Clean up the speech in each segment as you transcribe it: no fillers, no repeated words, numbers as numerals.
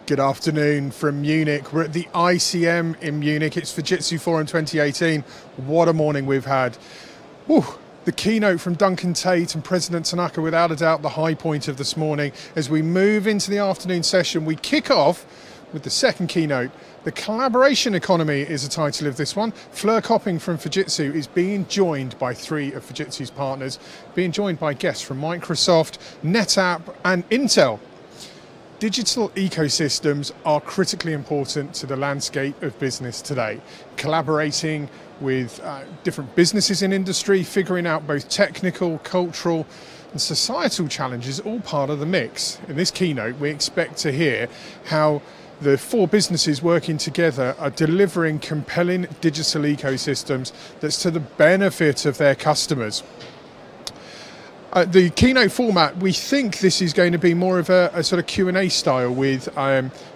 Good afternoon from Munich. We're at the ICM in Munich. It's Fujitsu Forum 2018. What a morning we've had. Whew. The keynote from Duncan Tate and President Tanaka, without a doubt the high point of this morning. As we move into the afternoon session, we kick off with the second keynote. The collaboration economy is the title of this one. Fleur Copping from Fujitsu is being joined by three of Fujitsu's partners, being joined by guests from Microsoft, NetApp and Intel. Digital ecosystems are critically important to the landscape of business today. Collaborating with different businesses in industry, figuring out both technical, cultural and societal challenges, all part of the mix. In this keynote, we expect to hear how the four businesses working together are delivering compelling digital ecosystems that's to the benefit of their customers. The keynote format, we think this is going to be more of a sort of Q&A style with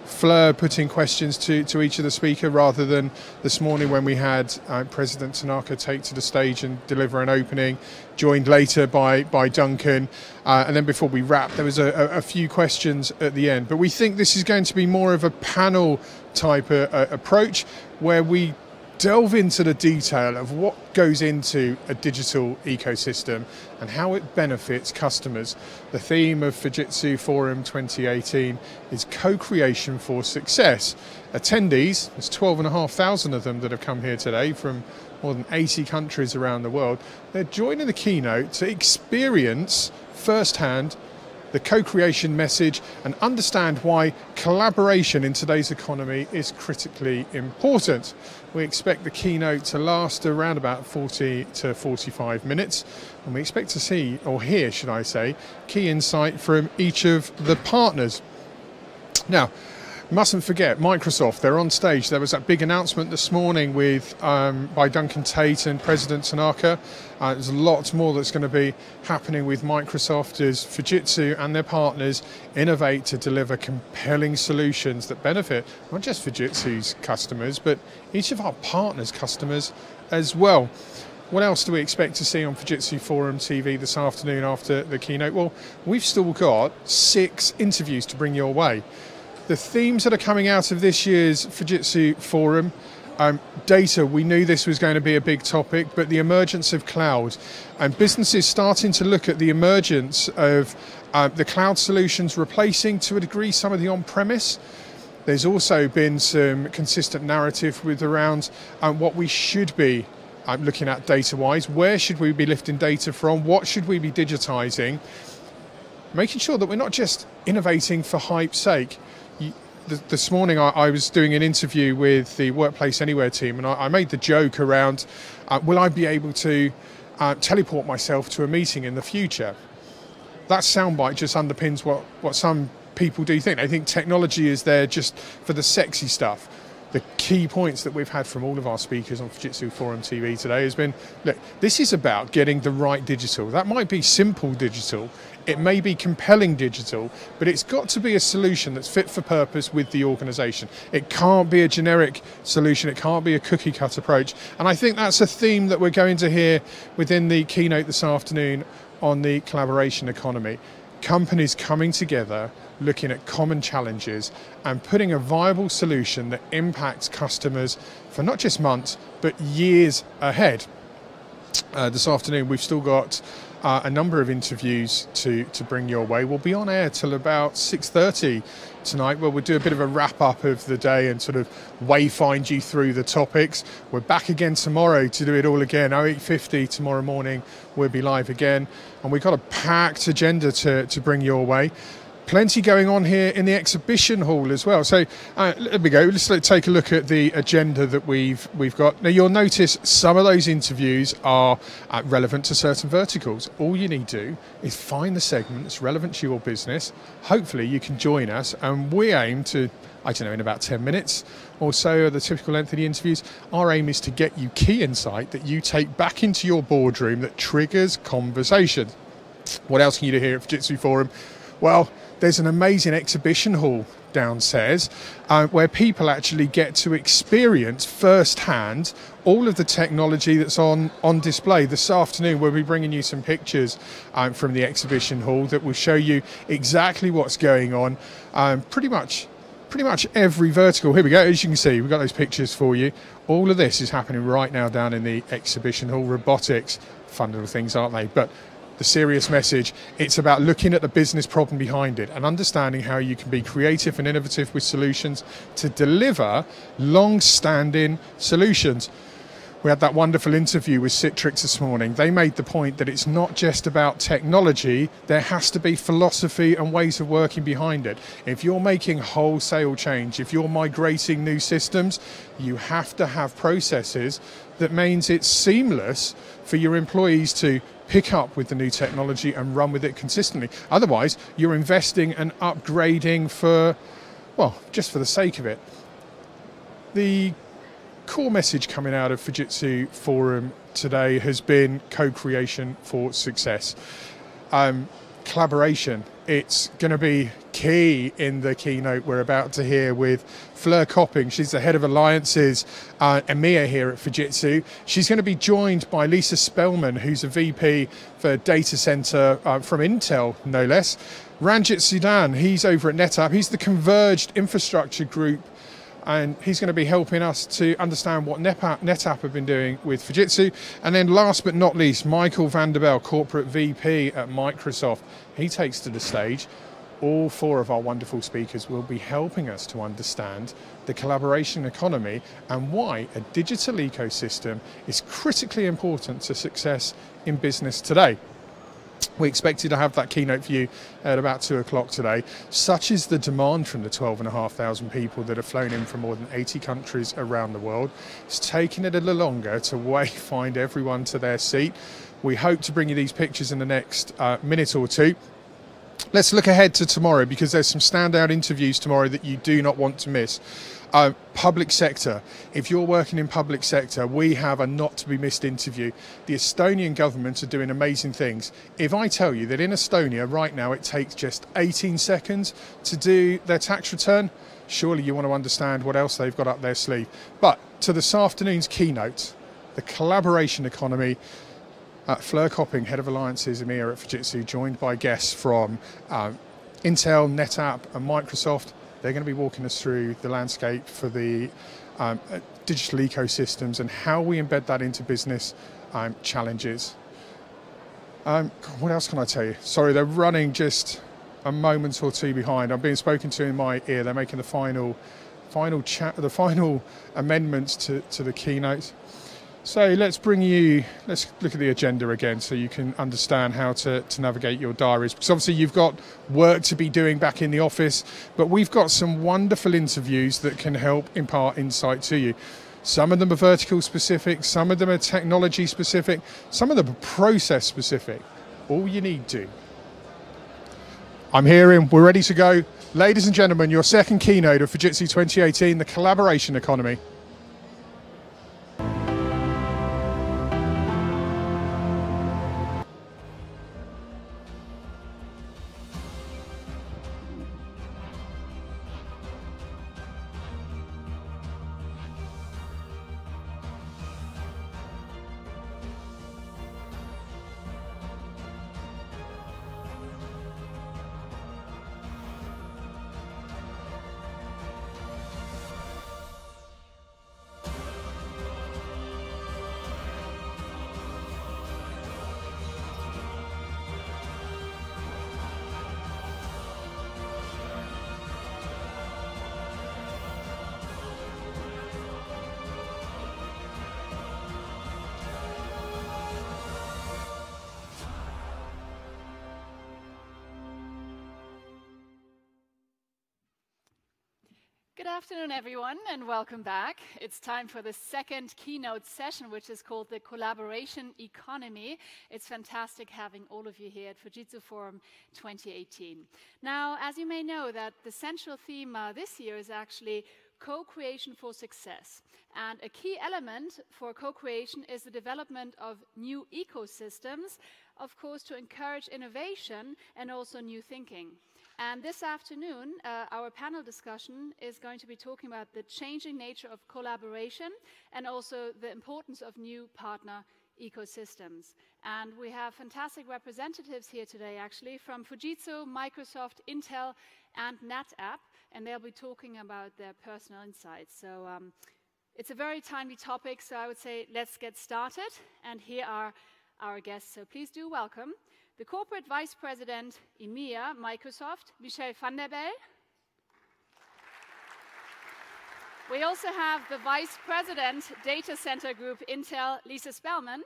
Fleur putting questions to each of the speaker, rather than this morning when we had President Tanaka take to the stage and deliver an opening, joined later by Duncan. And then before we wrap, there was a few questions at the end. But we think this is going to be more of a panel type approach, where we delve into the detail of what goes into a digital ecosystem and how it benefits customers. The theme of Fujitsu Forum 2018 is co-creation for success. Attendees, there's 12,500 of them that have come here today from more than 80 countries around the world. They're joining the keynote to experience firsthand the co-creation message and understand why collaboration in today's economy is critically important. We expect the keynote to last around about 40 to 45 minutes, and we expect to see, or hear, should I say, key insight from each of the partners. Now, mustn't forget Microsoft, they're on stage. There was that big announcement this morning with by Duncan Tate and President Tanaka. There's lots more that's going to be happening with Microsoft as Fujitsu and their partners innovate to deliver compelling solutions that benefit not just Fujitsu's customers, but each of our partners' customers as well. What else do we expect to see on Fujitsu Forum TV this afternoon after the keynote? Well, we've still got 6 interviews to bring your way. The themes that are coming out of this year's Fujitsu Forum, data, we knew this was going to be a big topic, but the emergence of cloud and businesses starting to look at the emergence of the cloud solutions replacing to a degree some of the on-premise. There's also been some consistent narrative with around what we should be looking at data-wise. Where should we be lifting data from? What should we be digitizing? Making sure that we're not just innovating for hype's sake. This morning I was doing an interview with the Workplace Anywhere team, and I made the joke around, will I be able to teleport myself to a meeting in the future? That soundbite just underpins what some people do think. They think technology is there just for the sexy stuff. The key points that we've had from all of our speakers on Fujitsu Forum TV today has been, look, this is about getting the right digital. That might be simple digital, it may be compelling digital, but it's got to be a solution that's fit for purpose with the organization. It can't be a generic solution, it can't be a cookie cut approach. And I think that's a theme that we're going to hear within the keynote this afternoon on the collaboration economy. Companies coming together, looking at common challenges and putting a viable solution that impacts customers for not just months, but years ahead. This afternoon, we've still got a number of interviews to bring your way. We'll be on air till about 6:30 tonight, where we'll do a bit of a wrap up of the day and sort of wayfind you through the topics. We're back again tomorrow to do it all again. 08:50 tomorrow morning, we'll be live again. And we've got a packed agenda to bring your way. Plenty going on here in the exhibition hall as well. So there we go. Let's take a look at the agenda that we've got. Now you'll notice some of those interviews are relevant to certain verticals. All you need to do is find the segment that's relevant to your business. Hopefully you can join us, and we aim to, I don't know, in about 10 minutes or so, the typical length of the interviews, our aim is to get you key insight that you take back into your boardroom that triggers conversation. What else can you do here at Fujitsu Forum? Well, there's an amazing exhibition hall downstairs where people actually get to experience firsthand all of the technology that's on display. This afternoon we'll be bringing you some pictures from the exhibition hall that will show you exactly what's going on. Pretty much pretty much every vertical. Here we go, as you can see, we've got those pictures for you. All of this is happening right now down in the exhibition hall. Robotics, fun little things, aren't they? But the serious message, it's about looking at the business problem behind it and understanding how you can be creative and innovative with solutions to deliver long-standing solutions. We had that wonderful interview with Citrix this morning. They made the point that it's not just about technology, there has to be philosophy and ways of working behind it. If you're making wholesale change, if you're migrating new systems, you have to have processes that means it's seamless for your employees to pick up with the new technology and run with it consistently. Otherwise, you're investing and upgrading for, well, just for the sake of it. The core message coming out of Fujitsu Forum today has been co-creation for success. Collaboration, it's going to be key in the keynote we're about to hear with Fleur Copping. She's the head of alliances EMEA here at Fujitsu. She's going to be joined by Lisa Spellman, who's a VP for data center from Intel, no less. Ranjit Sudan, he's over at NetApp. He's the converged infrastructure group, and he's going to be helping us to understand what NetApp have been doing with Fujitsu. And then last but not least, Michael Vanderbell, Corporate VP at Microsoft. He takes to the stage. All four of our wonderful speakers will be helping us to understand the collaboration economy and why a digital ecosystem is critically important to success in business today. We expected to have that keynote for you at about 2 o'clock today. Such is the demand from the 12,500 people that have flown in from more than 80 countries around the world. It's taken it a little longer to find everyone to their seat. We hope to bring you these pictures in the next minute or two. Let's look ahead to tomorrow, because there's some standout interviews tomorrow that you do not want to miss. Public sector. If you're working in public sector, we have a not to be missed interview. The Estonian government are doing amazing things. If I tell you that in Estonia right now it takes just 18 seconds to do their tax return, surely you want to understand what else they've got up their sleeve. But to this afternoon's keynote, the collaboration economy. Fleur Copping, head of alliances EMEA at Fujitsu, joined by guests from Intel, NetApp and Microsoft. They're going to be walking us through the landscape for the digital ecosystems and how we embed that into business challenges. What else can I tell you? Sorry, they're running just a moment or two behind. I'm being spoken to in my ear. They're making the final amendments to the keynote. So let's look at the agenda again so you can understand how to navigate your diaries. Because obviously you've got work to be doing back in the office, but we've got some wonderful interviews that can help impart insight to you. Some of them are vertical specific, some of them are technology specific, some of them are process specific. All you need to. I'm here and we're ready to go. Ladies and gentlemen, your second keynote of Fujitsu 2018, the collaboration economy. Good afternoon, everyone, and welcome back. It's time for the second keynote session, which is called the Collaboration Economy. It's fantastic having all of you here at Fujitsu Forum 2018. Now, as you may know, that the central theme this year is actually co-creation for success. And a key element for co-creation is the development of new ecosystems, of course, to encourage innovation and also new thinking. And this afternoon, our panel discussion is going to be talking about the changing nature of collaboration and also the importance of new partner ecosystems. And we have fantastic representatives here today, actually, from Fujitsu, Microsoft, Intel, and NetApp, and they'll be talking about their personal insights. So it's a very timely topic, so I would say let's get started. And here are our guests, so please do welcome the Corporate Vice President, EMEA, Microsoft, Michel van der Bel. We also have the Vice President, Data Center Group, Intel, Lisa Spellman.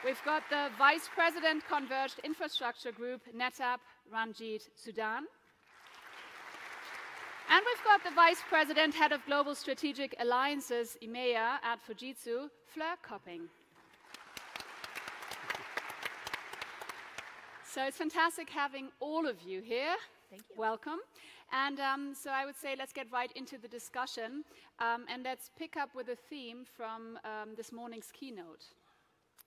We've got the Vice President, Converged Infrastructure Group, NetApp, Ranjit Sudan. And we've got the Vice President, Head of Global Strategic Alliances, EMEA, at Fujitsu, Fleur Copping. So it's fantastic having all of you here. Thank you. Welcome. And so I would say let's get right into the discussion. And let's pick up with a theme from this morning's keynote.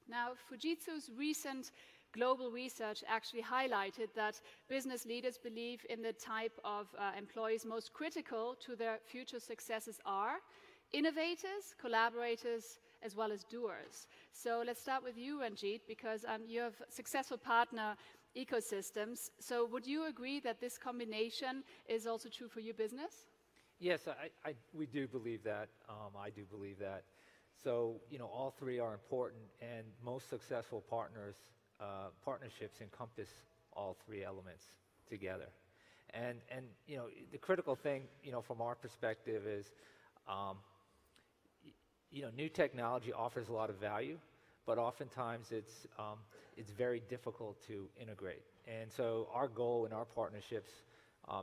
Now, Fujitsu's recent global research actually highlighted that business leaders believe in the type of employees most critical to their future successes are innovators, collaborators, as well as doers. So let's start with you, Ranjit, because you have successful partner ecosystems. So would you agree that this combination is also true for your business? Yes, we do believe that. I do believe that. So, all three are important, and most successful partnerships encompass all three elements together. And the critical thing, from our perspective is, new technology offers a lot of value, but oftentimes it's very difficult to integrate. And so our goal in our partnerships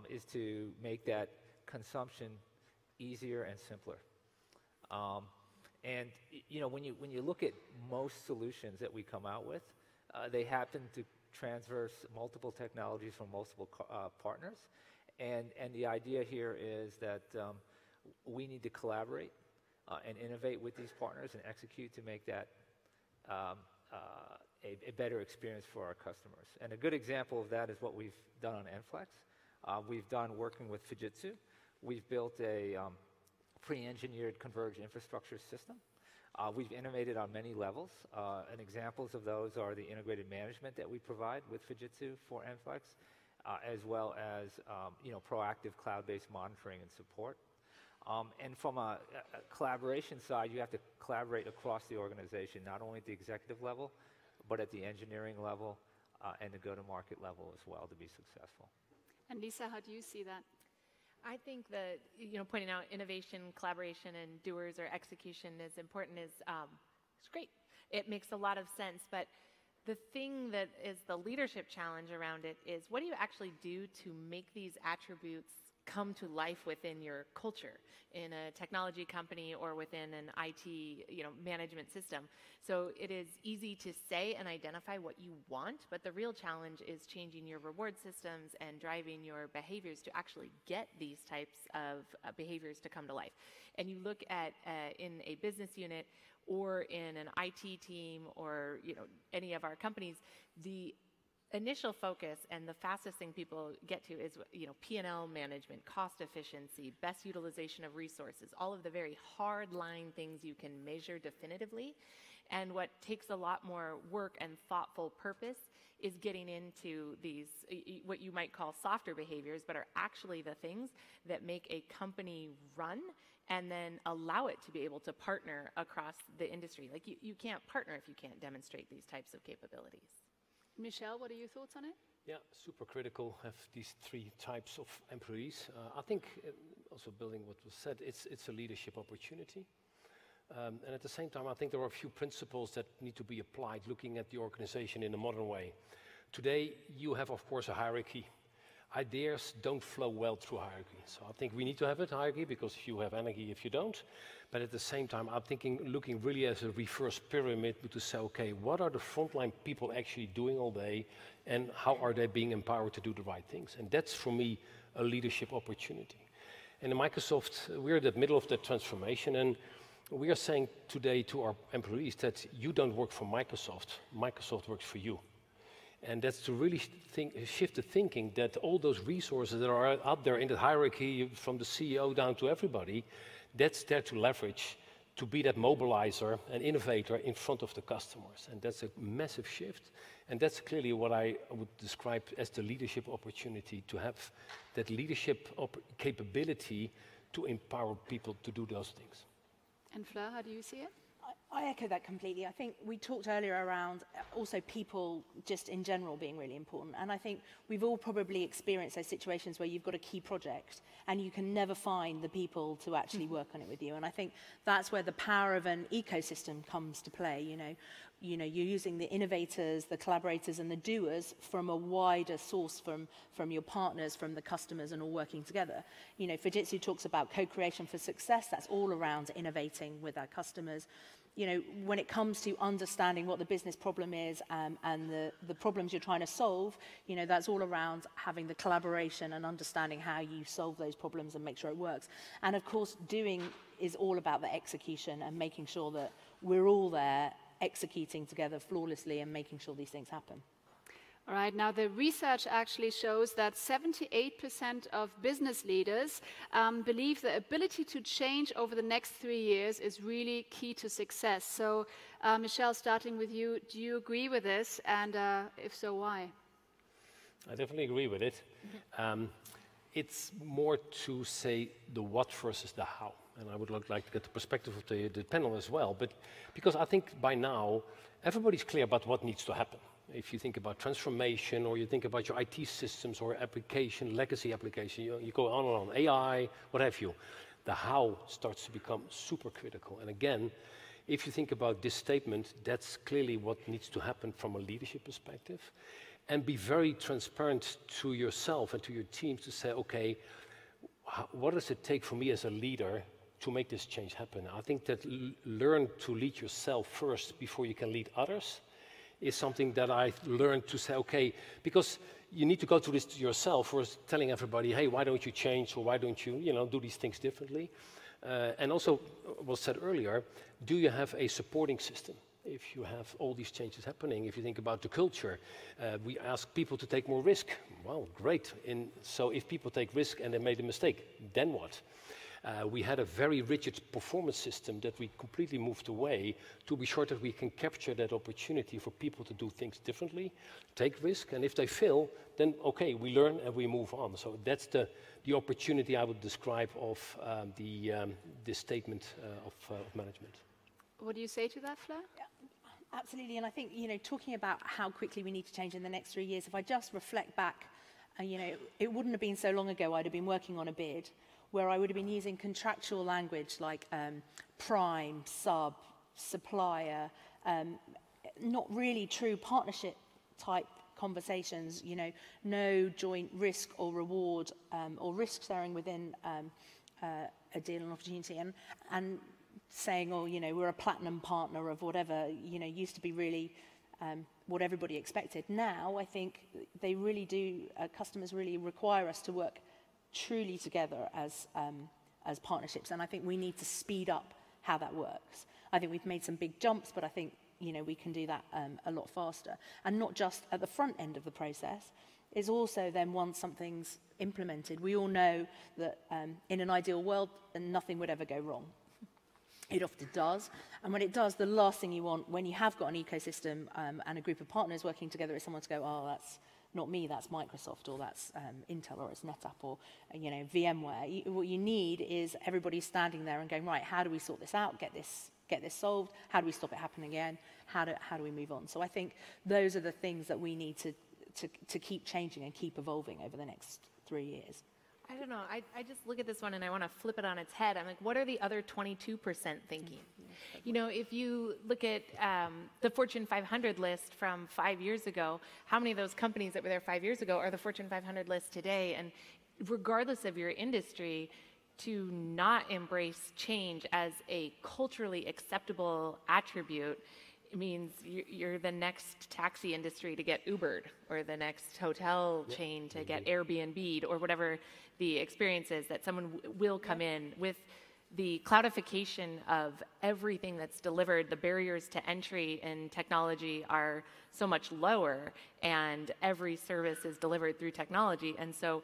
is to make that consumption easier and simpler. And when you look at most solutions that we come out with, they happen to transverse multiple technologies from multiple partners. And the idea here is that we need to collaborate and innovate with these partners and execute to make that a better experience for our customers. And a good example of that is what we've done on NFlex. We've done working with Fujitsu. We've built a pre-engineered converged infrastructure system. We've innovated on many levels, and examples of those are the integrated management that we provide with Fujitsu for NFlex, as well as proactive cloud-based monitoring and support. And from a collaboration side, you have to collaborate across the organization, not only at the executive level, but at the engineering level and the go-to-market level as well to be successful. And Lisa, how do you see that? I think that, pointing out innovation, collaboration, and doers or execution is important is it's great. It makes a lot of sense, but the thing that is the leadership challenge around it is what do you actually do to make these attributes come to life within your culture in a technology company or within an IT management system. So it is easy to say and identify what you want, but the real challenge is changing your reward systems and driving your behaviors to actually get these types of behaviors to come to life. And you look at in a business unit or in an IT team or any of our companies, the initial focus and the fastest thing people get to is P&L management, cost efficiency, best utilization of resources, all of the very hard line things you can measure definitively. And what takes a lot more work and thoughtful purpose is getting into these, what you might call softer behaviors, but are actually the things that make a company run and then allow it to be able to partner across the industry. Like you can't partner if you can't demonstrate these types of capabilities. Michel, what are your thoughts on it? Yeah, super critical have these three types of employees. I think, also building what was said, it's a leadership opportunity. And at the same time, I think there are a few principles that need to be applied looking at the organization in a modern way. Today, you have, of course, a hierarchy. Ideas don't flow well through hierarchy. So I think we need to have a hierarchy because you have energy if you don't. But at the same time, I'm thinking, looking really as a reverse pyramid to say, okay, what are the frontline people actually doing all day and how are they being empowered to do the right things? And that's, for me, a leadership opportunity. And in Microsoft, we're in the middle of that transformation, and we are saying today to our employees that you don't work for Microsoft, Microsoft works for you. And that's to really shift the thinking that all those resources that are out there in the hierarchy, from the CEO down to everybody, that's there to leverage to be that mobilizer and innovator in front of the customers. And that's a massive shift. And that's clearly what I would describe as the leadership opportunity, to have that leadership capability to empower people to do those things. And Fleur, how do you see it? I echo that completely. I think we talked earlier around also people just in general being really important. And I think we've all probably experienced those situations where you've got a key project and you can never find the people to actually work on it with you. And I think that's where the power of an ecosystem comes to play. You're using the innovators, the collaborators, and the doers from a wider source, from your partners, from the customers, and all working together. Fujitsu talks about co-creation for success. That's all around innovating with our customers. When it comes to understanding what the business problem is and the problems you're trying to solve, that's all around having the collaboration and understanding how you solve those problems and make sure it works. And of course, doing is all about the execution and making sure that we're all there executing together flawlessly and making sure these things happen. All right, now the research actually shows that 78% of business leaders believe the ability to change over the next 3 years is really key to success. So, Michelle, starting with you, do you agree with this? And if so, why? I definitely agree with it. It's more to say the what versus the how. And I would like to get the perspective of the panel as well. But because I think by now, everybody's clear about what needs to happen. If you think about transformation, or you think about your IT systems or application, legacy application, you go on and on, AI, what have you. The how starts to become super critical. And again, if you think about this statement, that's clearly what needs to happen from a leadership perspective. And be very transparent to yourself and to your teams to say, okay, what does it take for me as a leader to make this change happen? I think that learn to lead yourself first before you can lead others is something that I've learned to say, okay, because you need to go through this yourself versus telling everybody, hey, why don't you change, or why don't you, do these things differently? And also, was said earlier, do you have a supporting system? If you have all these changes happening, if you think about the culture, we ask people to take more risk. Well, great. So if people take risk and they made a mistake, then what? We had a very rigid performance system that we completely moved away to be sure that we can capture that opportunity for people to do things differently, take risk, and if they fail, then okay, we learn and we move on. So that's the opportunity I would describe of this statement of management. What do you say to that, Fleur? Yeah, absolutely, and I think, talking about how quickly we need to change in the next 3 years, if I just reflect back, it wouldn't have been so long ago I'd have been working on a bid where I would have been using contractual language like prime, sub, supplier, not really true partnership type conversations, no joint risk or reward or risk sharing within a deal and opportunity, and saying, oh, we're a platinum partner of whatever, used to be really what everybody expected. Now I think they really do, customers really require us to work truly together as partnerships, and I think we need to speed up how that works. I think we've made some big jumps, but I think we can do that a lot faster, and not just at the front end of the process. Is also then once something's implemented, we all know that in an ideal world, nothing would ever go wrong. It often does, and when it does, the last thing you want when you have got an ecosystem and a group of partners working together is someone to go, oh, that's not me, that's Microsoft, or that's Intel, or it's NetApp, or VMware. What you need is everybody standing there and going, right, how do we sort this out, get this solved, how do we stop it happening again, how do we move on? So I think those are the things that we need to keep changing and keep evolving over the next 3 years. I don't know. I just look at this one and I want to flip it on its head. I'm like, what are the other 22% thinking? If you look at the Fortune 500 list from 5 years ago, how many of those companies that were there 5 years ago are the Fortune 500 list today? And regardless of your industry, to not embrace change as a culturally acceptable attribute means you're the next taxi industry to get Ubered, or the next hotel chain to get Airbnb'd, or whatever the experience is, that someone will come in with the cloudification of everything that's delivered. The barriers to entry in technology are so much lower, and every service is delivered through technology. And so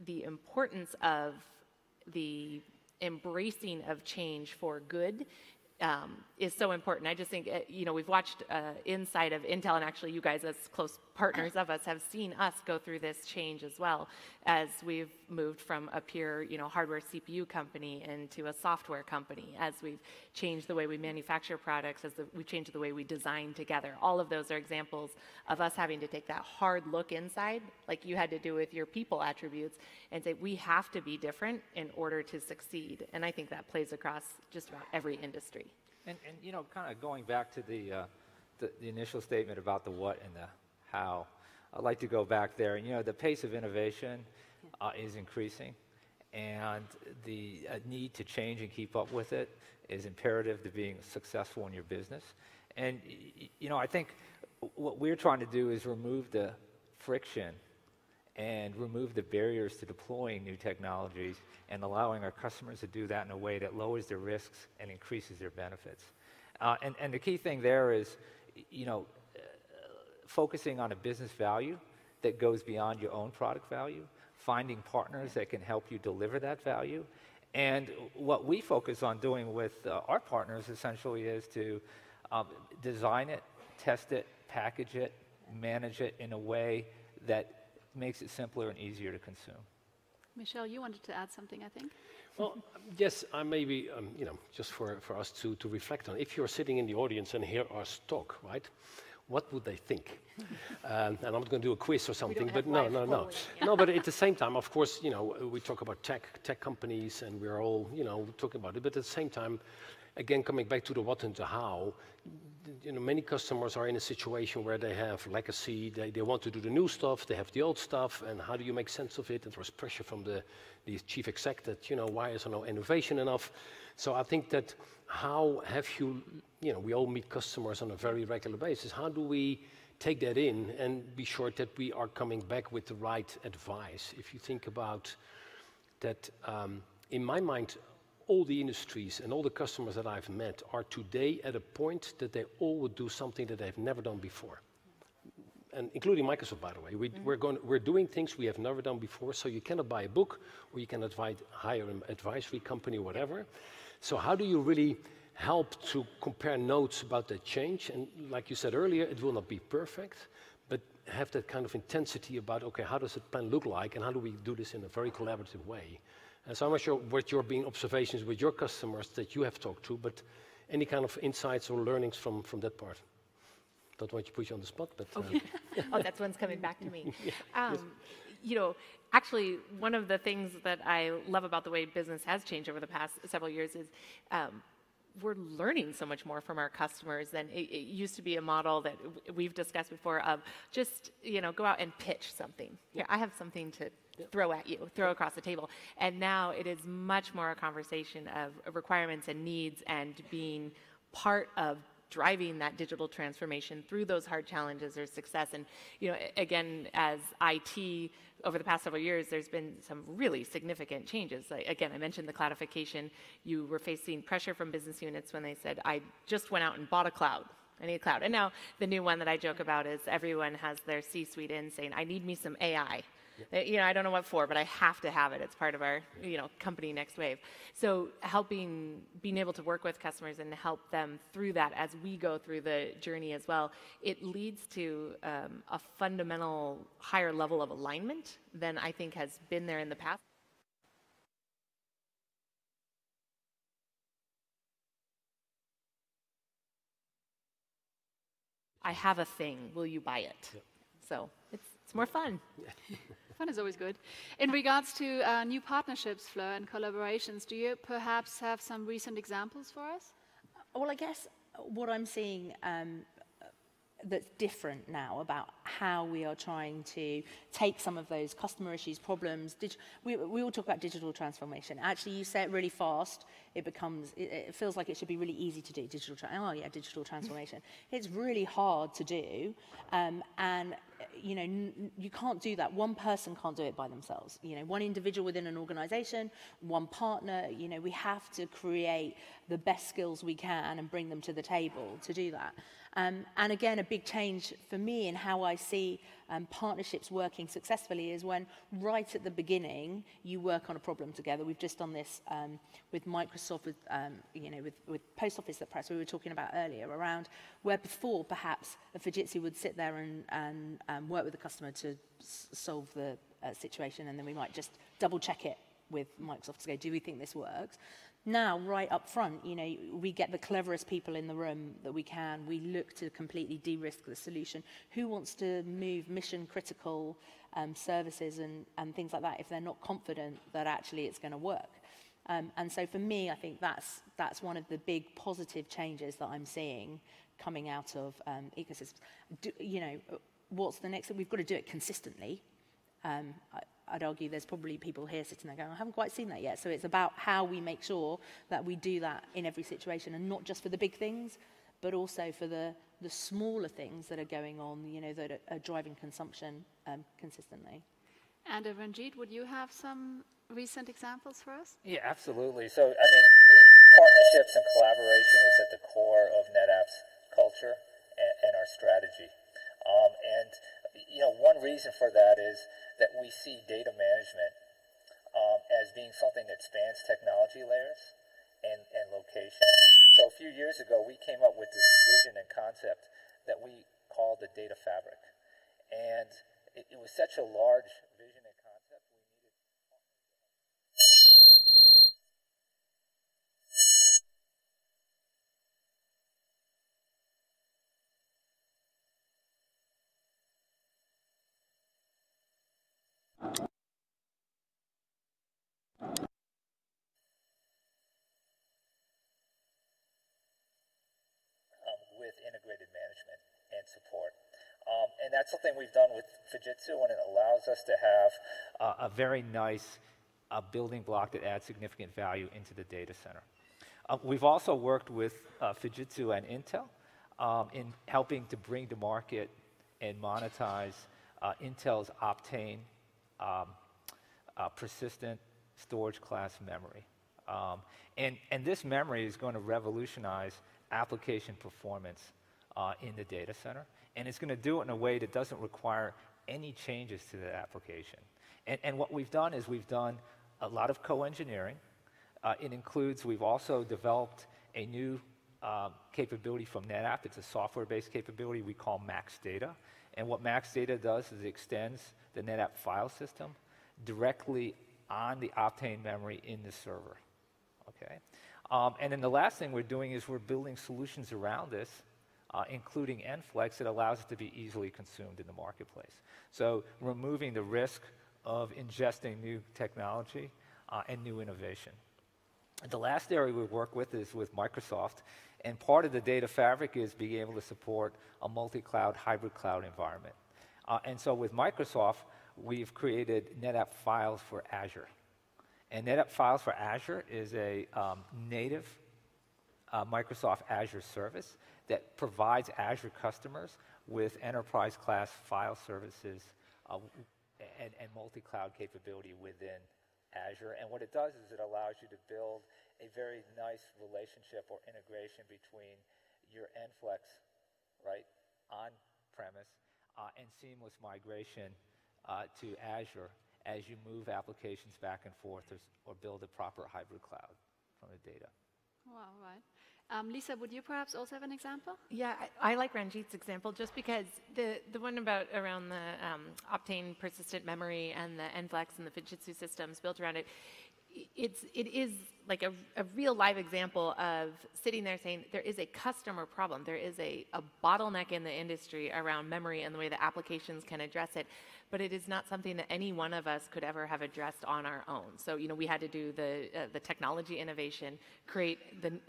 the importance of the embracing of change for good is so important. I just think, you know, we've watched inside of Intel, and actually you guys as close partners of us have seen us go through this change as well, as we've moved from a pure, you know, hardware CPU company into a software company, as we've changed the way we manufacture products, as we've changed the way we design together. All of those are examples of us having to take that hard look inside, like you had to do with your people attributes, and say, we have to be different in order to succeed. And I think that plays across just about every industry. And you know, kind of going back to the initial statement about the what and the how, I'd like to go back there. And you know, the pace of innovation is increasing, and the need to change and keep up with it is imperative to being successful in your business. And you know, I think what we're trying to do is remove the friction and remove the barriers to deploying new technologies and allowing our customers to do that in a way that lowers their risks and increases their benefits. And the key thing there is, you know, focusing on a business value that goes beyond your own product value, finding partners that can help you deliver that value. And what we focus on doing with our partners essentially is to design it, test it, package it, manage it in a way that makes it simpler and easier to consume. Michelle, you wanted to add something, I think. Well, yes, maybe, you know, just for us to reflect on. If you're sitting in the audience and hear us talk, right, what would they think? And I'm not going to do a quiz or something, but no. No, but at the same time, of course, you know, we talk about tech companies, and we're all, you know, talking about it, but at the same time, again, coming back to the what and the how, you know, many customers are in a situation where they have legacy, they want to do the new stuff, they have the old stuff, and how do you make sense of it? And there's pressure from the chief exec that, you know, why is there no innovation enough? So I think that how have you, you know, we all meet customers on a very regular basis. How do we take that in and be sure that we are coming back with the right advice? If you think about that, in my mind, all the industries and all the customers that I've met are today at a point that they all would do something that they've never done before. And including Microsoft, by the way. We're doing things we have never done before, so you cannot buy a book, or you cannot hire an advisory company or whatever. So how do you really help to compare notes about that change? And like you said earlier, it will not be perfect, but have that kind of intensity about, okay, how does the plan look like, and how do we do this in a very collaborative way? And so I'm not sure what your observations with your customers that you have talked to, but any kind of insights or learnings from that part. Don't want to put you on the spot, but... Okay. Oh, that's one's coming back to me. You know, actually, one of the things that I love about the way business has changed over the past several years is we're learning so much more from our customers than it used to be a model that we've discussed before of just, you know, go out and pitch something. Here, I have something to throw at you, throw across the table. And now it is much more a conversation of requirements and needs and being part of driving that digital transformation through those hard challenges or success. And, you know, again, as IT, over the past several years, there's been some really significant changes. Again, I mentioned the cloudification. You were facing pressure from business units when they said, I just went out and bought a cloud. I need a cloud. And now the new one that I joke about is everyone has their C-suite in saying, I need me some AI. You know, I don't know what for, but I have to have it. It's part of our, you know, company next wave. So being able to work with customers and help them through that as we go through the journey as well, it leads to a fundamental higher level of alignment than I think has been there in the past. I have a thing, will you buy it? Yep. So it's more fun. Fun is always good. In regards to new partnerships, Fleur, and collaborations, do you perhaps have some recent examples for us? Well, I guess what I'm seeing that's different now about how we are trying to take some of those customer issues, problems. We all talk about digital transformation. Actually, you say it really fast, it feels like it should be really easy to do, digital transformation. It's really hard to do, and you know, you can't do that. One person can't do it by themselves. You know, one individual within an organization, one partner, you know, we have to create the best skills we can and bring them to the table to do that. And again, a big change for me in how I see partnerships working successfully is when right at the beginning you work on a problem together. We've just done this with Microsoft, with with Post Office that perhaps we were talking about earlier, around where before perhaps a Fujitsu would sit there and work with the customer to solve the situation, and then we might just double check it with Microsoft to go, do we think this works? Now, right up front, we get the cleverest people in the room that we can. We look to completely de-risk the solution. Who wants to move mission-critical services and things like that if they're not confident that actually it's going to work? And so for me, I think that's one of the big positive changes that I'm seeing coming out of ecosystems. What's the next? We've got to do it consistently. I'd argue there's probably people here sitting there going, I haven't quite seen that yet. So it's about how we make sure that we do that in every situation, and not just for the big things, but also for the smaller things that are going on, that are driving consumption consistently. And Ranjit, would you have some recent examples for us? Yeah, absolutely. So, partnerships and collaboration is at the core of NetApp's culture and our strategy. One reason for that is that we see data management as being something that spans technology layers and location. So a few years ago, we came up with this vision and concept that we called the data fabric. And it was such a large vision and concept, we needed with integrated management and support. And that's something we've done with Fujitsu, and it allows us to have a very nice building block that adds significant value into the data center. We've also worked with Fujitsu and Intel in helping to bring to market and monetize Intel's Optane persistent storage class memory. And this memory is going to revolutionize application performance in the data center. And it's going to do it in a way that doesn't require any changes to the application. And what we've done is we've done a lot of co-engineering. It includes, we've also developed a new capability from NetApp. It's a software-based capability we call Max Data. And what Max Data does is it extends the NetApp file system directly on the Optane memory in the server. Okay? And then the last thing we're doing is we're building solutions around this, including NFlex, that allows it to be easily consumed in the marketplace. So removing the risk of ingesting new technology and new innovation. And the last area we work with is with Microsoft, and part of the data fabric is being able to support a multi-cloud, hybrid cloud environment. And so with Microsoft, we've created NetApp Files for Azure. And NetApp Files for Azure is a native Microsoft Azure service that provides Azure customers with enterprise-class file services and multi-cloud capability within Azure. And what it does is it allows you to build a very nice relationship or integration between your NFlex, right, on-premise, and seamless migration to Azure as you move applications back and forth or build a proper hybrid cloud from the data. Wow, right. Lisa, would you perhaps also have an example? Yeah, I like Ranjit's example just because the one around the Optane persistent memory and the NFlex and the Fujitsu systems built around it, it is like a real live example of sitting there saying there is a customer problem. There is a bottleneck in the industry around memory and the way the applications can address it. But it is not something that any one of us could ever have addressed on our own. So, we had to do the technology innovation, create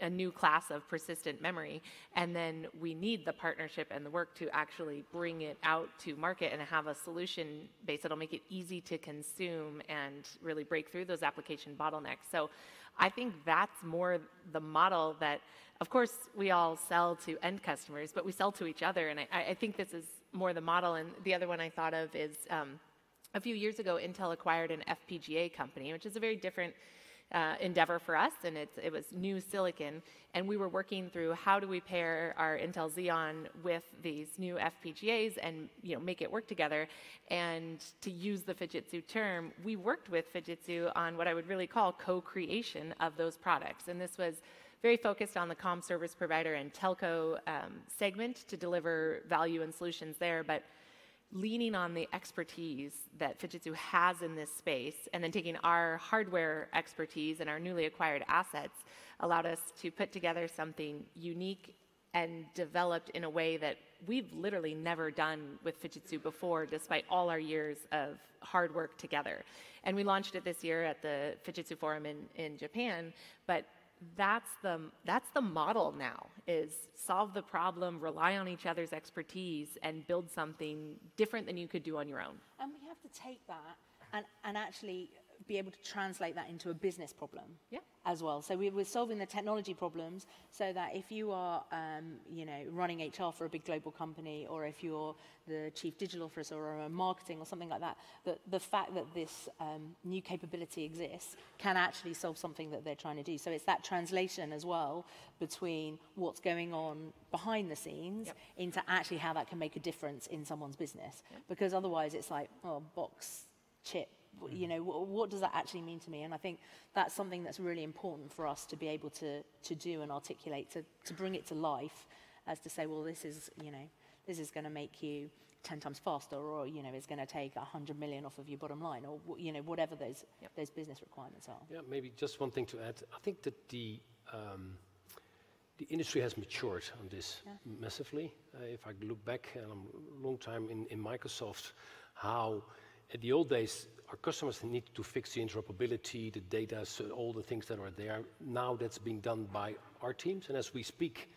a new class of persistent memory, and then we need the partnership and the work to actually bring it out to market and have a solution base that'll make it easy to consume and really break through those application bottlenecks. So I think that's more the model that, of course, we all sell to end customers, but we sell to each other, and I think this is more the model. And the other one I thought of is a few years ago, Intel acquired an FPGA company, which is a very different endeavor for us, and it was new silicon, and we were working through how do we pair our Intel Xeon with these new FPGAs and make it work together. And to use the Fujitsu term, we worked with Fujitsu on what I would really call co-creation of those products, and this was very focused on the comm service provider and telco segment to deliver value and solutions there, but leaning on the expertise that Fujitsu has in this space, and then taking our hardware expertise and our newly acquired assets, allowed us to put together something unique and developed in a way that we've literally never done with Fujitsu before, despite all our years of hard work together. And we launched it this year at the Fujitsu Forum in Japan, but that's the model now, is solve the problem, rely on each other's expertise, and build something different than you could do on your own. And we have to take that and actually be able to translate that into a business problem as well. So we're solving the technology problems so that if you are running HR for a big global company, or if you're the chief digital officer or marketing or something like that, the fact that this new capability exists can actually solve something that they're trying to do. So it's that translation as well between what's going on behind the scenes into actually how that can make a difference in someone's business. Because otherwise it's like, oh, box, chip, what does that actually mean to me? And I think that's something that's really important for us to be able to do and articulate, to bring it to life, as to say, well, this is going to make you 10 times faster, or it's going to take 100 million off of your bottom line, or whatever those business requirements are. Yeah, maybe just one thing to add. I think that the industry has matured on this massively. If I look back a long time in Microsoft, how in the old days, our customers need to fix the interoperability, the data, so all the things that are there. Now that's being done by our teams, and as we speak,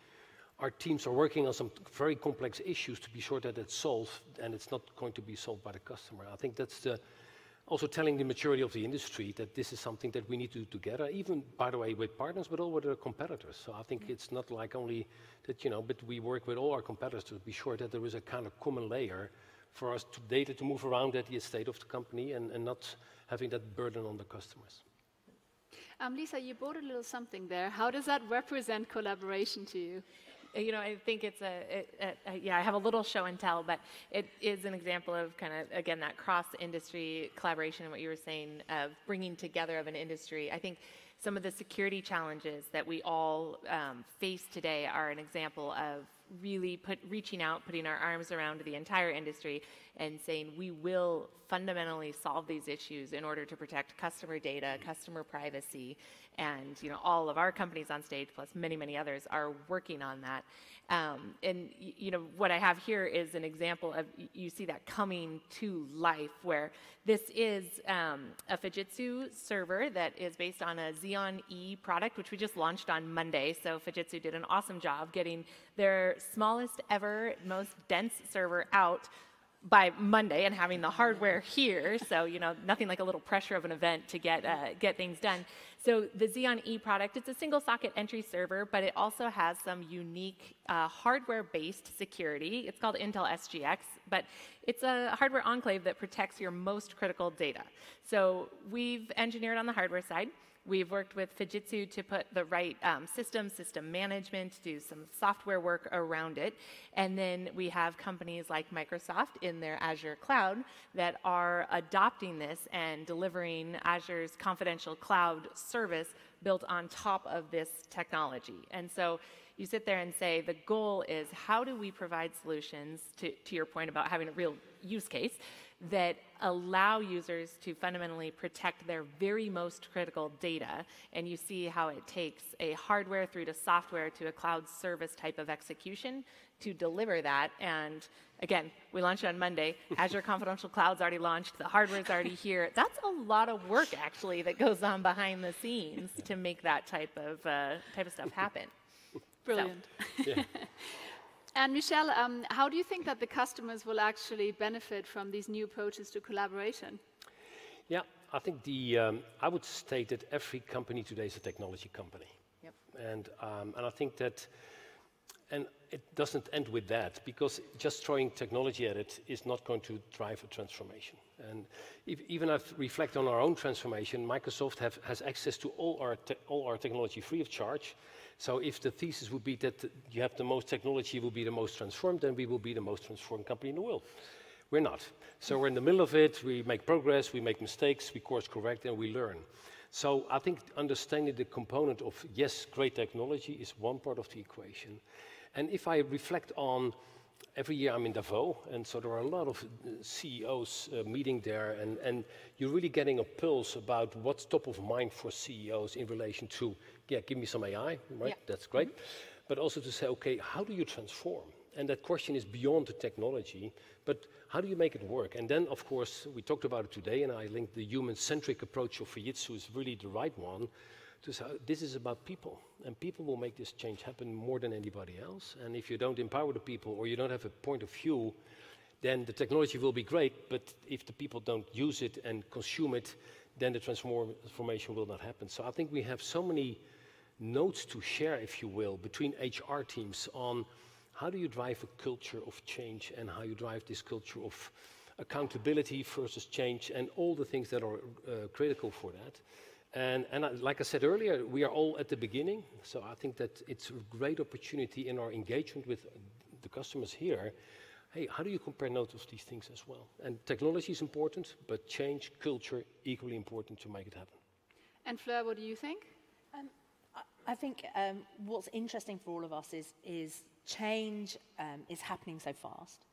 our teams are working on some very complex issues to be sure that it's solved, and it's not going to be solved by the customer. I think that's also telling the maturity of the industry that this is something that we need to do together, even, by the way, with partners, but also with our competitors. So I think it's not like only that, but we work with all our competitors to be sure that there is a kind of common layer for us data to move around at the estate of the company, and not having that burden on the customers. Lisa, you brought a little something there. How does that represent collaboration to you? I think it's I have a little show and tell, but it is an example of kind of, again, that cross-industry collaboration, what you were saying, of bringing together of an industry. I think some of the security challenges that we all face today are an example of really reaching out, putting our arms around the entire industry and saying we will fundamentally solve these issues in order to protect customer data, customer privacy, and all of our companies on stage, plus many, many others, are working on that. And what I have here is an example of, you see that coming to life, where this is a Fujitsu server that is based on a Xeon E product, which we just launched on Monday. So Fujitsu did an awesome job getting their smallest ever, most dense server out by Monday and having the hardware here. So, nothing like a little pressure of an event to get things done. So the Xeon E product, it's a single socket entry server, but it also has some unique hardware-based security. It's called Intel SGX, but it's a hardware enclave that protects your most critical data. So we've engineered on the hardware side. We've worked with Fujitsu to put the right system management, do some software work around it. And then we have companies like Microsoft in their Azure cloud that are adopting this and delivering Azure's confidential cloud service built on top of this technology. And so you sit there and say, the goal is, how do we provide solutions, to your point about having a real use case, that allow users to fundamentally protect their very most critical data. And you see how it takes a hardware through to software to a cloud service type of execution to deliver that. And again, we launched on Monday. Azure Confidential Cloud's already launched. The hardware's already here. That's a lot of work, actually, that goes on behind the scenes to make that type of stuff happen. Brilliant. So. Yeah. And Michelle, how do you think that the customers will actually benefit from these new approaches to collaboration? Yeah, I think I would state that every company today is a technology company. Yep. And I think that And it doesn't end with that, because just throwing technology at it is not going to drive a transformation. And even if I reflect on our own transformation, Microsoft has access to all our technology free of charge. So if the thesis would be that you have the most technology, will be the most transformed, then we will be the most transformed company in the world. We're not. So we're in the middle of it, we make progress, we make mistakes, we course correct, and we learn. So I think understanding the component of, yes, great technology is one part of the equation. And if I reflect on, every year I'm in Davos, and so there are a lot of CEOs meeting there, and you're really getting a pulse about what's top of mind for CEOs in relation to, yeah, give me some AI, right? Yeah. That's great. But also to say, okay, how do you transform? And that question is beyond the technology, but how do you make it work? And then, of course, we talked about it today, and I think the human-centric approach of Fujitsu is really the right one. To say, this is about people, and people will make this change happen more than anybody else. And if you don't empower the people, or you don't have a point of view, then the technology will be great, but if the people don't use it and consume it, then the transformation will not happen. So I think we have so many notes to share, if you will, between HR teams on how do you drive a culture of change, and how you drive this culture of accountability versus change, and all the things that are critical for that. And like I said earlier, we are all at the beginning, so I think that it's a great opportunity in our engagement with the customers here. Hey, how do you compare notes of these things as well? And technology is important, but change, culture, equally important to make it happen. And Fleur, what do you think? I think what's interesting for all of us is change is happening so fast.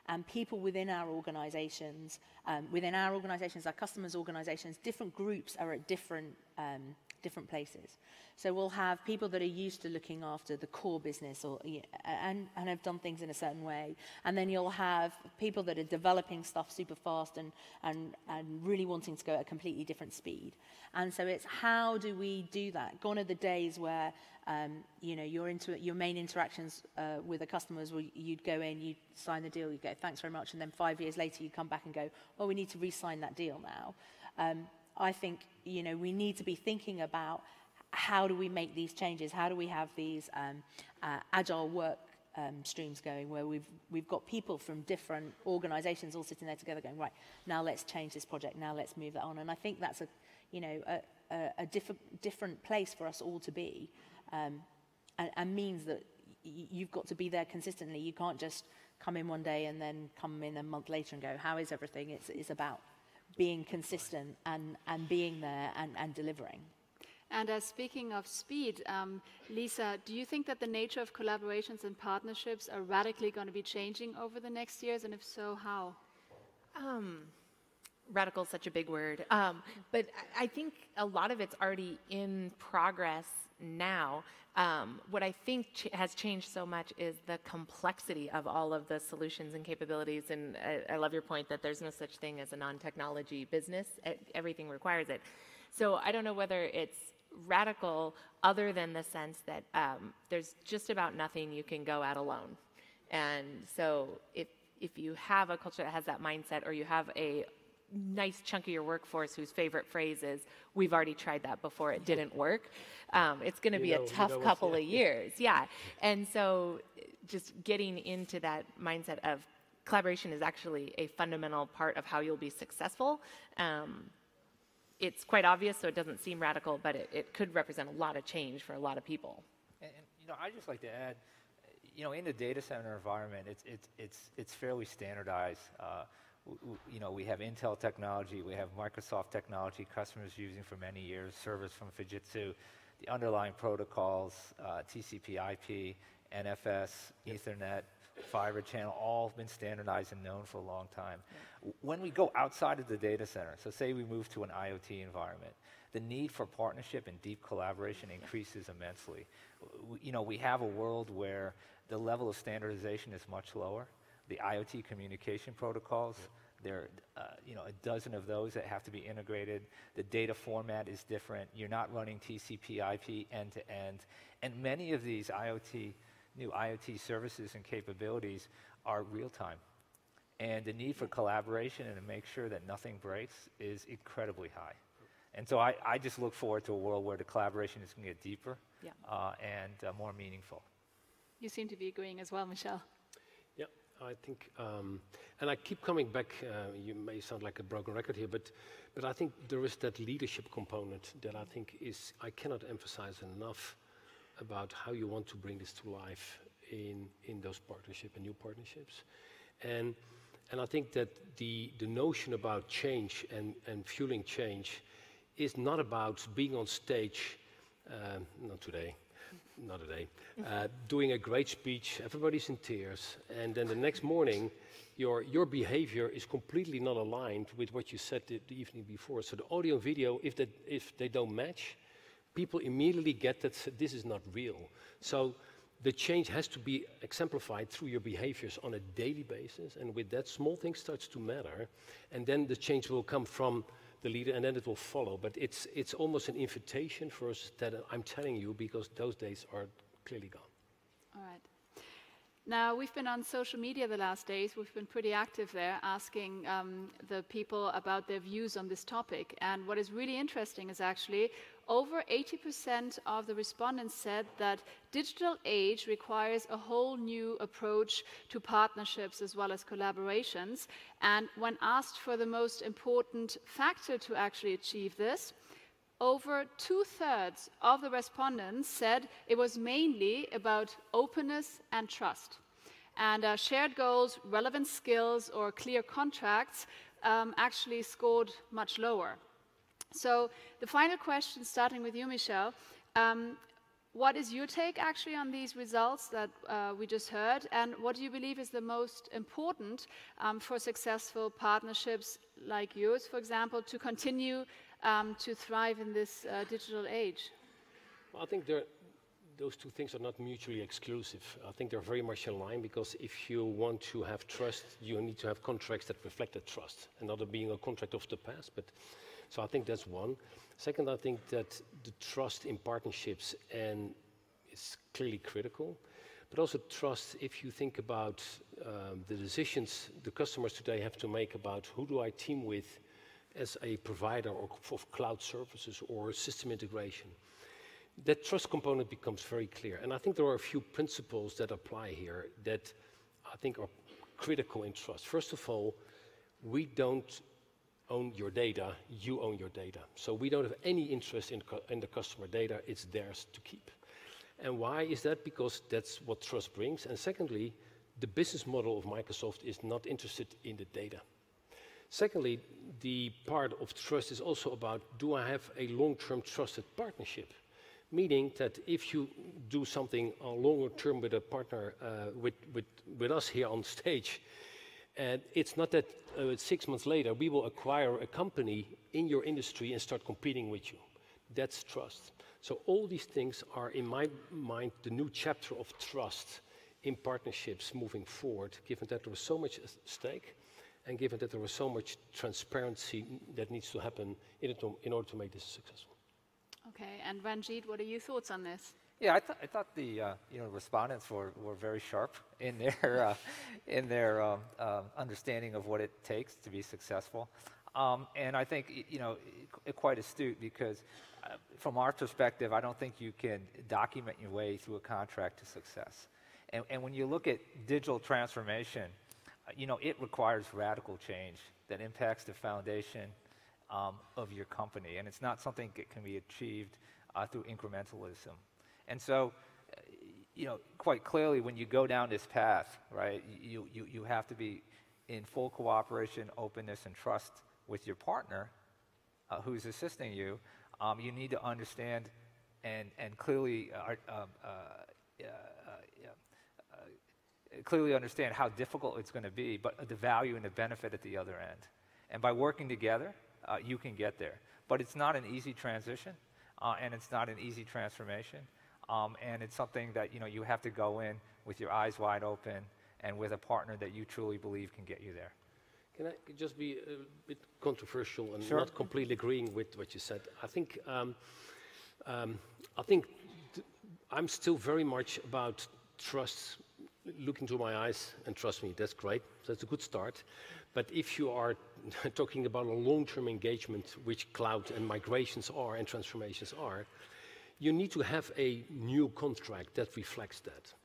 And people within our organizations, our customers' organizations, different groups are at different places. So we'll have people that are used to looking after the core business and have done things in a certain way. And then you'll have people that are developing stuff super fast and really wanting to go at a completely different speed. And so it's, how do we do that? Gone are the days where your main interactions with a customer is, well, you'd go in, you'd sign the deal, you'd go, thanks very much, and then 5 years later you come back and go, oh, we need to re-sign that deal now. I think we need to be thinking about, how do we make these changes? How do we have these agile work streams going, where we've got people from different organizations all sitting there together going, right, now let's change this project, now let's move that on. And I think that's a different place for us all to be, and means that you've got to be there consistently. You can't just come in one day and then come in a month later and go, how is everything? It's about being consistent and being there and delivering. And speaking of speed, Lisa, do you think that the nature of collaborations and partnerships are radically going to be changing over the next years? And if so, how? Radical is such a big word. But I think a lot of it's already in progress now. What I think has changed so much is the complexity of all of the solutions and capabilities. And I love your point that there's no such thing as a non-technology business. Everything requires it. So I don't know whether it's radical other than the sense that there's just about nothing you can go at alone. And so if you have a culture that has that mindset, or you have a nice chunk of your workforce whose favorite phrase is, we've already tried that before, it didn't work, it's going to be a tough couple of years. Yeah. And so just getting into that mindset of collaboration is actually a fundamental part of how you'll be successful. It's quite obvious, so it doesn't seem radical, but it could represent a lot of change for a lot of people. And I'd just like to add, in the data center environment, it's fairly standardized. We have Intel technology, we have Microsoft technology, customers using for many years, servers from Fujitsu, the underlying protocols, TCP/IP, NFS, Ethernet, fiber channel, all been standardized and known for a long time. When we go outside of the data center, so say we move to an IoT environment, the need for partnership and deep collaboration increases immensely. We have a world where the level of standardization is much lower. The IoT communication protocols, there are a dozen of those that have to be integrated. The data format is different. You're not running TCP/IP end to end. And many of these new IoT services and capabilities are real time. And the need for collaboration and to make sure that nothing breaks is incredibly high. And so I just look forward to a world where the collaboration is going to get deeper and more meaningful. You seem to be agreeing as well, Michel. Yeah, I think, and I keep coming back, you may sound like a broken record here, but I think there is that leadership component that I think I cannot emphasize enough about how you want to bring this to life in those partnerships and new partnerships. And I think that the notion about change and fueling change is not about being on stage, not today, doing a great speech, everybody's in tears, and then the next morning, your behavior is completely not aligned with what you said the evening before. So the audio and video, if they don't match, people immediately get that this is not real. So the change has to be exemplified through your behaviors on a daily basis, and with that, small things starts to matter, and then the change will come from the leader, and then it will follow. But it's almost an invitation for us that I'm telling you, because those days are clearly gone. All right. Now, we've been on social media the last days. We've been pretty active there, asking the people about their views on this topic. And what is really interesting is actually over 80% of the respondents said that digital age requires a whole new approach to partnerships as well as collaborations. And when asked for the most important factor to actually achieve this, over 2/3 of the respondents said it was mainly about openness and trust. And shared goals, relevant skills, or clear contracts actually scored much lower. So the final question, starting with you, Michel, what is your take actually on these results that we just heard, and what do you believe is the most important for successful partnerships like yours, for example, to continue to thrive in this digital age? Well, I think those two things are not mutually exclusive. I think they're very much in line, because if you want to have trust, you need to have contracts that reflect that trust, and not being a contract of the past. So I think that's one. Second, I think that the trust in partnerships is clearly critical, but also trust if you think about the decisions the customers today have to make about who do I team with as a provider of cloud services or system integration. That trust component becomes very clear. And I think there are a few principles that apply here that I think are critical in trust. First of all, we don't own your data, you own your data. So we don't have any interest in the customer data, it's theirs to keep. And why is that? Because that's what trust brings. And secondly, the business model of Microsoft is not interested in the data. Secondly, the part of trust is also about, do I have a long-term trusted partnership? Meaning that if you do something longer term with a partner, with us here on stage, and it's not that 6 months later we will acquire a company in your industry and start competing with you. That's trust. So all these things are, in my mind, the new chapter of trust in partnerships moving forward, given that there was so much at stake, and given that there was so much transparency that needs to happen in order to make this successful. Okay, and Ranjit, what are your thoughts on this? Yeah, I thought the respondents were very sharp in their understanding of what it takes to be successful, and I think quite astute, because from our perspective, I don't think you can document your way through a contract to success. And when you look at digital transformation, it requires radical change that impacts the foundation of your company, and it's not something that can be achieved through incrementalism. And so, quite clearly, when you go down this path, right, you have to be in full cooperation, openness, and trust with your partner who's assisting you. You need to understand and clearly understand how difficult it's going to be, but the value and the benefit at the other end. And by working together, you can get there. But it's not an easy transition, and it's not an easy transformation. And it's something that you have to go in with your eyes wide open and with a partner that you truly believe can get you there. Can I just be a bit controversial and Sure. not completely agreeing with what you said? I think I'm still very much about trust. Look into my eyes and trust me. That's great. That's a good start. But if you are talking about a long-term engagement, which cloud and migrations are and transformations are, you need to have a new contract that reflects that.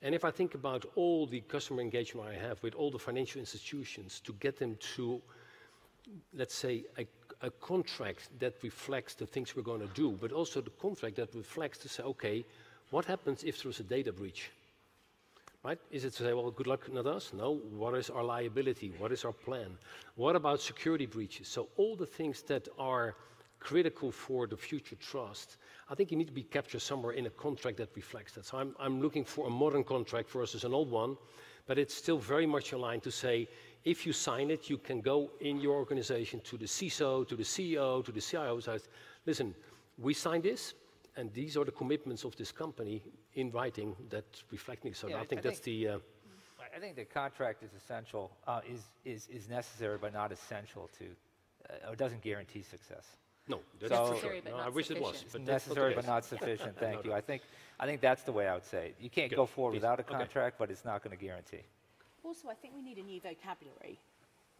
And if I think about all the customer engagement I have with all the financial institutions to get them to, let's say, a contract that reflects the things we're going to do, but also the contract that reflects to say, okay, what happens if there's a data breach? Right? Is it to say, well, good luck, not us? No. What is our liability? What is our plan? What about security breaches? So all the things that are critical for the future trust, I think you need to be captured somewhere in a contract that reflects that. So I'm looking for a modern contract versus an old one, but it's still very much aligned to say, if you sign it, you can go in your organization to the CISO, to the CEO, to the CIO, say, listen, we signed this, and these are the commitments of this company in writing that reflect me. So yeah, I think that's the... I think the contract is essential, is necessary, but not essential to, or doesn't guarantee success. No, that's So- Necessary, but no, not I wish it was. sufficient. But that's Necessary, the but case. not sufficient. Thank No, you. no. I think that's the way I would say it. You can't Good. go forward Please. without a Okay. contract, but it's not going to guarantee. Also, I think we need a new vocabulary.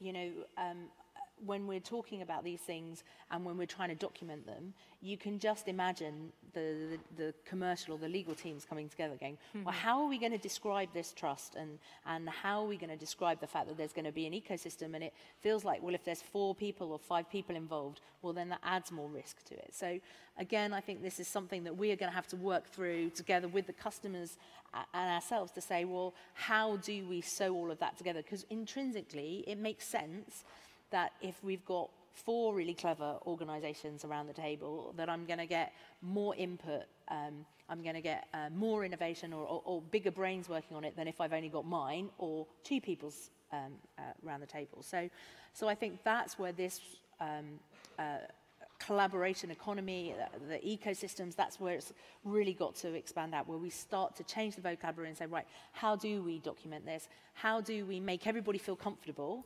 You know, when we're talking about these things and when we're trying to document them, you can just imagine the commercial or the legal teams coming together going, well, how are we going to describe this trust, and how are we going to describe the fact that there's going to be an ecosystem? And it feels like, well, if there's 4 people or 5 people involved, well, then that adds more risk to it. So again, I think this is something that we are going to have to work through together with the customers and ourselves to say, well, how do we sew all of that together? Because intrinsically, it makes sense that if we've got 4 really clever organizations around the table, that I'm going to get more input, I'm going to get more innovation or bigger brains working on it than if I've only got mine or 2 people's around the table. So I think that's where this collaboration economy, the ecosystems, that's where it's really got to expand out, where we start to change the vocabulary and say, right, how do we document this? How do we make everybody feel comfortable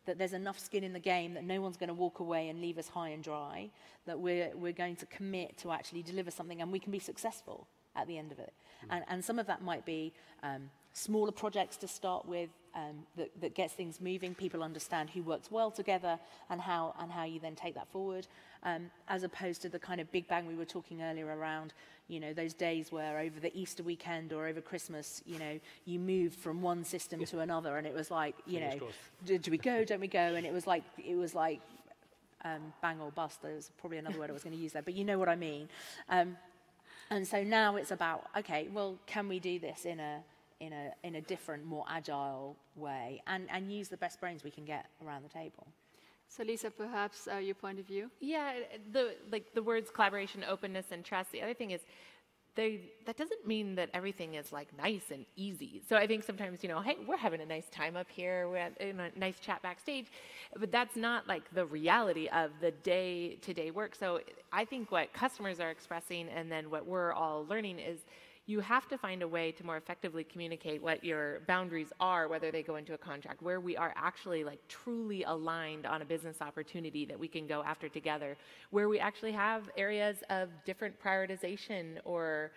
that there's enough skin in the game, that no one's going to walk away and leave us high and dry, that we're going to commit to actually deliver something and we can be successful at the end of it. And some of that might be smaller projects to start with, that gets things moving. People understand who works well together and how you then take that forward, as opposed to the kind of big bang we were talking earlier around, you know, those days where over the Easter weekend or over Christmas, you know, you moved from one system to another, and it was like, you know, do we go, don't we go? And it was like bang or bust. There was probably another word I was going to use there, but you know what I mean. And so now it's about, okay, well, can we do this in a different, more agile way, and use the best brains we can get around the table? So Lisa, perhaps your point of view? Yeah, the words collaboration, openness, and trust. The other thing is, that doesn't mean that everything is like nice and easy. So I think sometimes, you know, hey, we're having a nice time up here, we're in a nice chat backstage, but that's not like the reality of the day-to-day work. So I think what customers are expressing, and then what we're all learning, is you have to find a way to more effectively communicate what your boundaries are, whether they go into a contract, where we are actually like truly aligned on a business opportunity that we can go after together, where we actually have areas of different prioritization or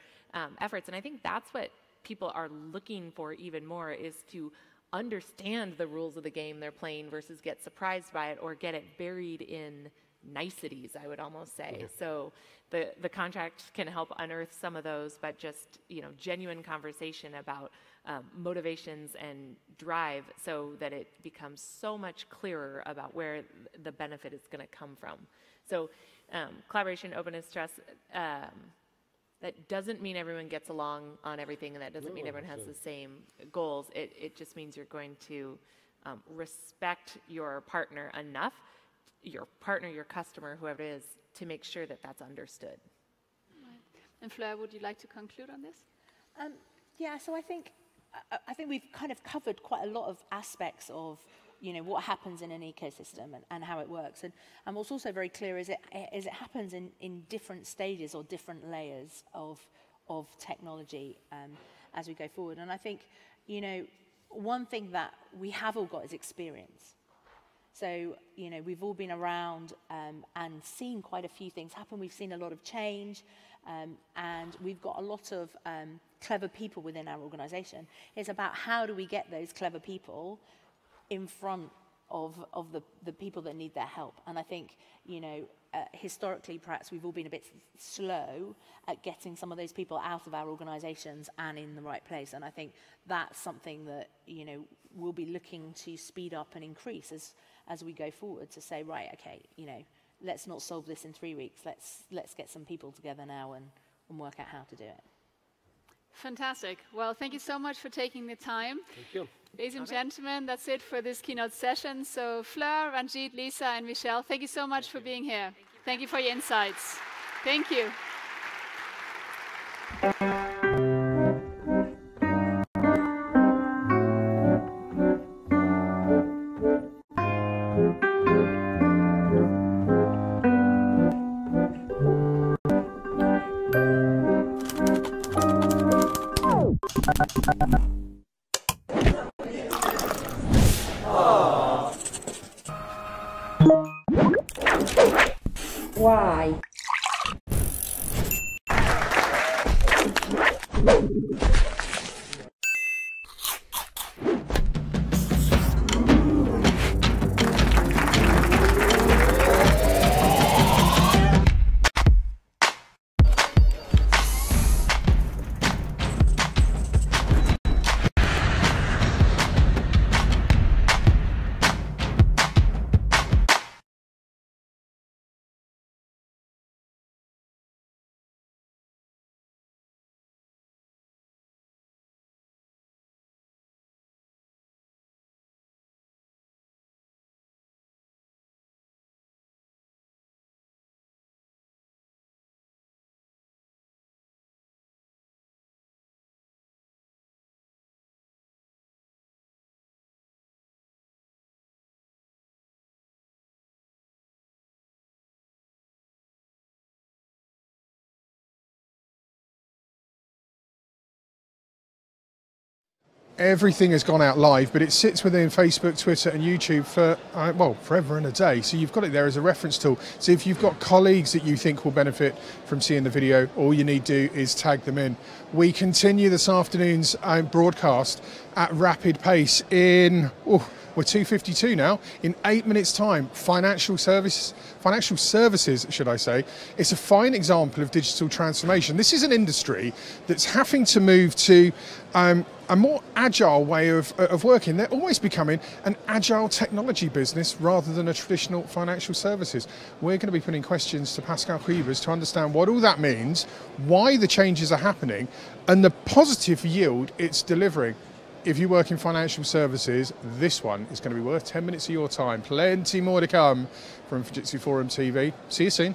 efforts. And I think that's what people are looking for even more, is to understand the rules of the game they're playing versus get surprised by it or get it buried in niceties, I would almost say. So the contract can help unearth some of those, but just, you know, genuine conversation about motivations and drive, so that it becomes so much clearer about where the benefit is going to come from. So collaboration, openness, trust, that doesn't mean everyone gets along on everything, and that doesn't mean everyone has the same goals. It just means you're going to respect your partner enough, your partner, your customer, whoever it is, to make sure that that's understood. Right. And Fleur, would you like to conclude on this? Yeah, so I think we've kind of covered quite a lot of aspects of, you know, what happens in an ecosystem and how it works. And what's also very clear is it happens in different stages or different layers of technology as we go forward. And I think, you know, one thing that we have all got is experience. So, you know, we've all been around and seen quite a few things happen. We've seen a lot of change, and we've got a lot of clever people within our organization. It's about how do we get those clever people in front the people that need their help. And I think, you know, historically, perhaps we've all been a bit slow at getting some of those people out of our organisations and in the right place. And I think that's something that, you know, we'll be looking to speed up and increase as we go forward, to say, right, okay, you know, let's not solve this in 3 weeks. Let's get some people together now and work out how to do it. Fantastic. Well, thank you so much for taking the time. Thank you. Ladies and gentlemen, that's it for this keynote session. So Fleur, Ranjit, Lisa, and Michelle, thank you so much for being here. Thank you for your insights. Thank you. Why? Everything has gone out live, but it sits within Facebook, Twitter and YouTube for, well, forever and a day. So you've got it there as a reference tool. So if you've got colleagues that you think will benefit from seeing the video, all you need to do is tag them in. We continue this afternoon's broadcast at rapid pace in, we're 2:52 now. In 8 minutes' time, financial services, should I say. It's a fine example of digital transformation. This is an industry that's having to move to a more agile way of working. They're always becoming an agile technology business rather than a traditional financial services. We're going to be putting questions to Pascal Huybers to understand what all that means, why the changes are happening, and the positive yield it's delivering. If you work in financial services, this one is going to be worth 10 minutes of your time. Plenty more to come from Fujitsu Forum TV. See you soon.